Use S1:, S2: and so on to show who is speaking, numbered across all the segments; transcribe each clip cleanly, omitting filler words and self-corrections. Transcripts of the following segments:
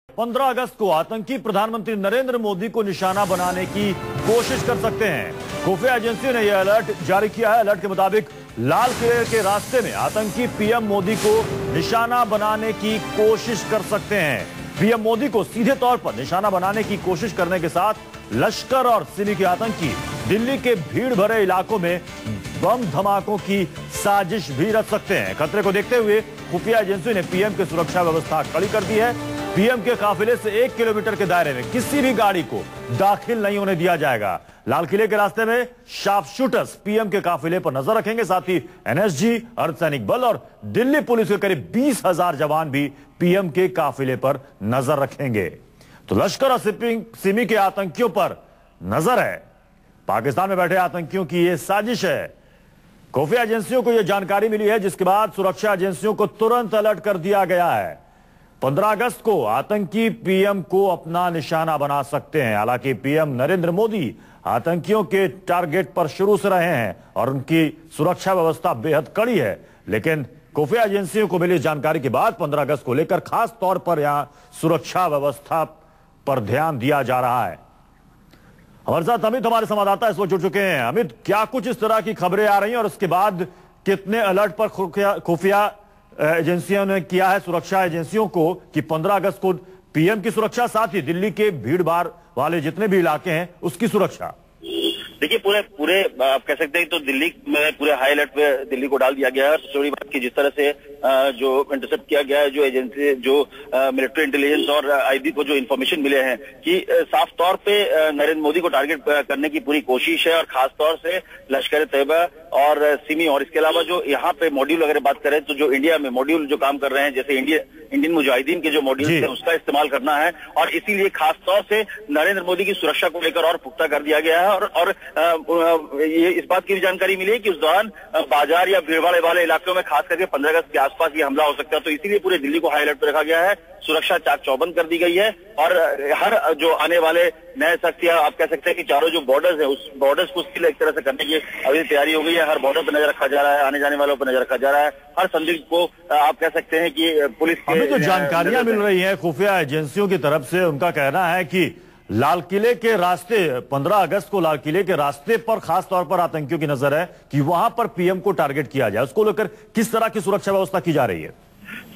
S1: 15 अगस्त को आतंकी प्रधानमंत्री नरेंद्र मोदी को निशाना बनाने की कोशिश कर सकते हैं। खुफिया एजेंसी ने यह अलर्ट जारी किया है। अलर्ट के मुताबिक लाल किले के रास्ते में आतंकी पीएम मोदी को निशाना बनाने की कोशिश कर सकते हैं। पीएम मोदी को सीधे तौर पर निशाना बनाने की कोशिश करने के साथ लश्कर और सिमी के आतंकी दिल्ली के भीड़ भरे इलाकों में बम धमाकों की साजिश भी रच सकते हैं। खतरे को देखते हुए खुफिया एजेंसी ने पीएम की सुरक्षा व्यवस्था कड़ी कर दी है। पीएम के काफिले से 1 किलोमीटर के दायरे में किसी भी गाड़ी को दाखिल नहीं होने दिया जाएगा। लाल किले के रास्ते में शार्प शूटर्स पीएम के काफिले पर नजर रखेंगे। साथ ही एनएसजी, अर्धसैनिक बल और दिल्ली पुलिस के करीब 20,000 जवान भी पीएम के काफिले पर नजर रखेंगे। तो लश्कर और सिमी के आतंकियों पर नजर है। पाकिस्तान में बैठे आतंकियों की यह साजिश है। खुफिया एजेंसियों को यह जानकारी मिली है, जिसके बाद सुरक्षा एजेंसियों को तुरंत अलर्ट कर दिया गया है। 15 अगस्त को आतंकी पीएम को अपना निशाना बना सकते हैं। हालांकि पीएम नरेंद्र मोदी आतंकियों के टारगेट पर शुरू से रहे हैं और उनकी सुरक्षा व्यवस्था बेहद कड़ी है, लेकिन खुफिया एजेंसियों को मिली जानकारी के बाद 15 अगस्त को लेकर खास तौर पर यहां सुरक्षा व्यवस्था पर ध्यान दिया जा रहा है। हमारे साथ अमित, हमारे संवाददाता इस वक्त जुड़ चुके हैं। अमित, क्या कुछ इस तरह की खबरें आ रही हैं और उसके बाद कितने अलर्ट पर खुफिया एजेंसियों ने किया है सुरक्षा एजेंसियों को कि 15 अगस्त को पीएम की सुरक्षा, साथ ही दिल्ली के भीड़ भाड़ वाले जितने भी इलाके हैं उसकी सुरक्षा?
S2: देखिए, पूरे आप कह सकते हैं तो दिल्ली में पूरे हाई अलर्ट पे दिल्ली को डाल दिया गया है। और सबसे बड़ी बात की जिस तरह से जो इंटरसेप्ट किया गया है, जो एजेंसी, जो मिलिट्री इंटेलिजेंस और आईबी को जो इन्फॉर्मेशन मिले हैं कि साफ तौर पे नरेंद्र मोदी को टारगेट करने की पूरी कोशिश है। और खास तौर से लश्कर तैयबा और सिमी, और इसके अलावा जो यहाँ पे मॉड्यूल अगर बात करें तो जो इंडिया में मॉड्यूल जो काम कर रहे हैं, जैसे इंडियन मुजाहिदीन के जो मॉड्यूल है उसका इस्तेमाल करना है। और इसीलिए खास तौर से नरेंद्र मोदी की सुरक्षा को लेकर और पुख्ता कर दिया गया है। और ये इस बात की भी जानकारी मिली है कि उस दौरान बाजार या भीड़भाड़ वाले इलाकों में खास करके 15 अगस्त के आसपास ये हमला हो सकता है। तो इसीलिए पूरे दिल्ली को हाई अलर्ट पर रखा गया है। सुरक्षा चाक चौबंद कर दी गई है। और हर जो आने वाले नए शख्स, या आप कह सकते हैं कि चारों जो बॉर्डर्स है उस बॉर्डर्स को सील एक तरह से करने की अभी तैयारी हो गई है। हर बॉर्डर पर नजर रखा जा रहा है, आने जाने वालों पर नजर रखा जा रहा है। हर संदिग्ध को आप कह सकते हैं कि पुलिस
S1: हमें जो जानकारियां मिल रही है खुफिया एजेंसियों की तरफ से, उनका कहना है कि लाल किले के रास्ते 15 अगस्त को लाल किले के रास्ते पर खास तौर पर आतंकियों की नजर है कि वहां पर पीएम को टारगेट किया जाए। उसको लेकर किस तरह की सुरक्षा व्यवस्था की जा रही है?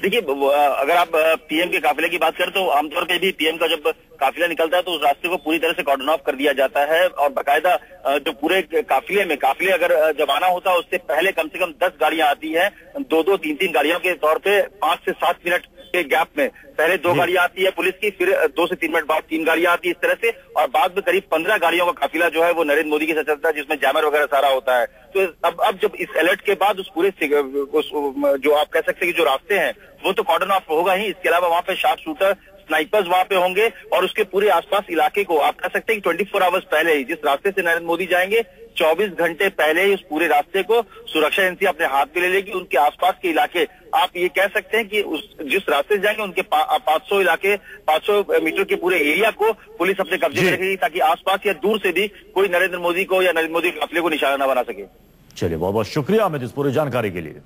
S2: देखिए, अगर आप पीएम के काफिले की बात करें तो आमतौर पे भी पीएम का जब काफिला निकलता है तो उस रास्ते को पूरी तरह से कॉर्डन ऑफ कर दिया जाता है। और बाकायदा जो पूरे काफिले अगर जब आना होता है उससे पहले कम से कम 10 गाड़ियां आती हैं, 2-2, 3-3 गाड़ियों के तौर पे 5 से 7 मिनट के गैप में पहले 2 गाड़ियां आती है पुलिस की, फिर 2 से 3 मिनट बाद 3 गाड़ियां आती है, इस तरह से। और बाद में करीब 15 गाड़ियों का काफिला जो है वो नरेंद्र मोदी के साथ चलता है, जिसमें जैमर वगैरह सारा होता है। तो अब जब इस अलर्ट के बाद उस पूरे जो आप कह सकते हैं कि जो रास्ते हैं वो तो कॉर्डन ऑफ होगा ही। इसके अलावा वहां पे शार्प शूटर, स्नाइपर्स वहां पे होंगे। और उसके पूरे आसपास इलाके को आप कह सकते हैं कि 24 आवर्स पहले ही, जिस रास्ते से नरेंद्र मोदी जाएंगे 24 घंटे पहले ही उस पूरे रास्ते को सुरक्षा एजेंसी अपने हाथ में ले लेगी। उनके आसपास के इलाके, आप ये कह सकते हैं कि जिस रास्ते से जाएंगे उनके 500 मीटर के पूरे एरिया को पुलिस अपने कब्जे में रखेगी, ताकि आसपास या दूर से भी कोई नरेंद्र मोदी को या नरेंद्र मोदी के काफिले को निशाना न बना सके।
S1: चलिए, बहुत बहुत शुक्रिया अमित इस पूरी जानकारी के लिए।